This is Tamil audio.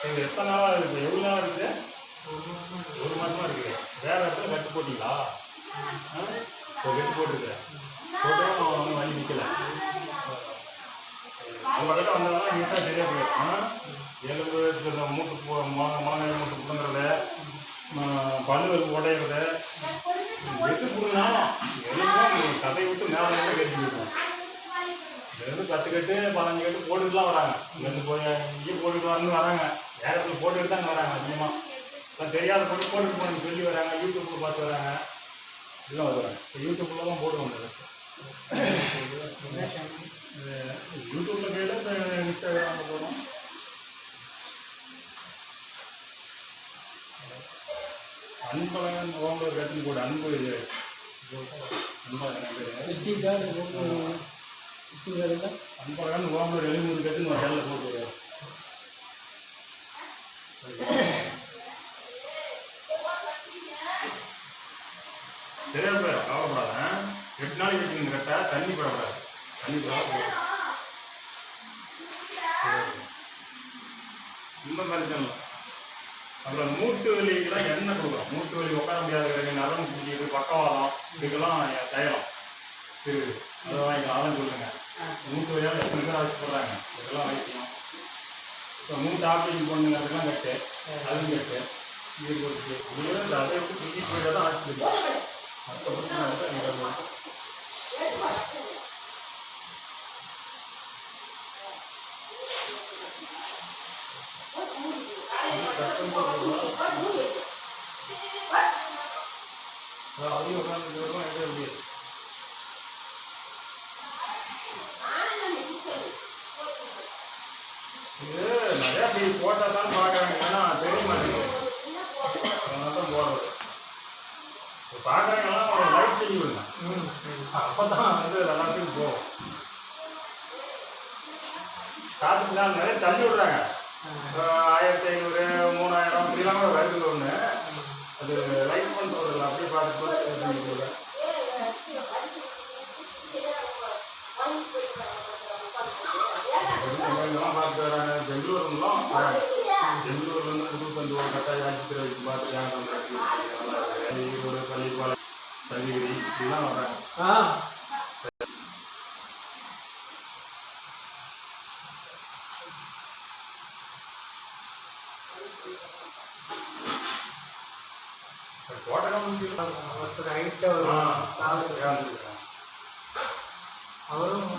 இது எத்தனை நாளாக இருக்குது? எவ்வளோ நாள் இருக்குது? ஒரு மாதமாக 1 மாதமாக இருக்குது. வேறு இடத்துல கட்டு போட்டிங்களா? இப்போ கட்டு போட்டுருக்கேன். போட்டும் ஒன்றும் வழி நிற்கலை. நம்ம கிட்ட வந்தவங்க நீட்டாக சரியாக போயிடும். எலும்பு மூட்டு முழங்காய் மூட்டு பிடுங்குறது, பல்லு உடையிறது, எது பிடுங்கினாலும் எலும்பும் கதையை விட்டு மேலே மேலே கட்டி போயிடும். இங்கேருந்து 10 கட்டு 15 கட்டு போட்டுட்டுலாம் வராங்க. இங்கேருந்து போய் இங்கே போட்டுட்டு வரணும்னு வராங்க. வேகத்தில் போட்டுட்டு தாங்க வராங்க. அதிகமாக இப்போ தெரியாத போட்டு போகணும்னு சொல்லி வராங்க. யூடியூப்பில் பார்த்து வராங்க. எல்லாம் வருவாங்க. இப்போ யூடியூப்பில் தான் போட்டு வந்தது. யூடியூப்பில் கையில் இப்போ இன்ஸ்டாகிராமில் போகிறோம். அன்பழகன் ஓம்பர் கட்டின்னு கூட அன்பு அன்பழகன் ஓம்பர் 73 கட்டுன்னு ஒரு கல்லில் போட்டு சரியா போய் கவலைப்படாத. 8 நாளைக்கு வச்சுக்கணும். கட்ட தண்ணி படக்கூடாது. தண்ணி படாத இந்த மாதிரி தான். அப்புறம் மூட்டு வலிக்கெல்லாம் எண்ணெய் கொடுக்குறோம். மூட்டு வலி உட்கார முடியாத நரம்பு பிடிக்கிறது, பக்கவாதம், இதுக்கெல்லாம் தைலம் இருக்குது. அதை வாங்கிக்கலாம். அதெல்லாம் சொல்லுங்கள். மூட்டு வலியால் எத்தனை பேர் ஆசைப்படுறாங்க. இதெல்லாம் வாங்கிக்கணும். இப்போ மூட்டு ஆப்ரேஷன் பண்ணுங்கிறதுலாம் கட்டு, அதுவும் கட்டு. இது கொடுத்து இது அதை விட்டு பிடிச்சி போயிட்டு தான் ஆஸ்பத்திரி. மற்றபடி நடத்த அதையும் உட்காந்து எடுக்க முடியாது. இது நிறையா பேர் போட்டால் தான் பார்க்குறாங்க. ஏன்னா தெரிய மாட்டேங்குது. அதனால தான் போடுறது. இப்போ பார்க்குறாங்கன்னா ஒரு லைக் செய்ய விடுங்க. அப்போ தான் வந்து எல்லாத்துக்கும் போகும். காத்துக்கு நாள் நிறைய தள்ளி விடுறாங்க. 1500 3000 இப்படிலாம் கூட வருது ஒன்று. அது லைக் பண்ணுறதில்ல. அப்படியே பார்த்து பார்த்து பார்த்து வராங்க. பெங்களூர்லாம் வராங்க. பெங்களூர்லேருந்து புதுப்பந்து ஒரு கட்டாய ஆட்சித்துறை வச்சு பார்த்து ஏன் ஈரோடு பள்ளிப்பாளையம் சங்ககிரி இப்படிலாம் வராங்க. ஒருத்தர் ஹைட்டாக அவரும்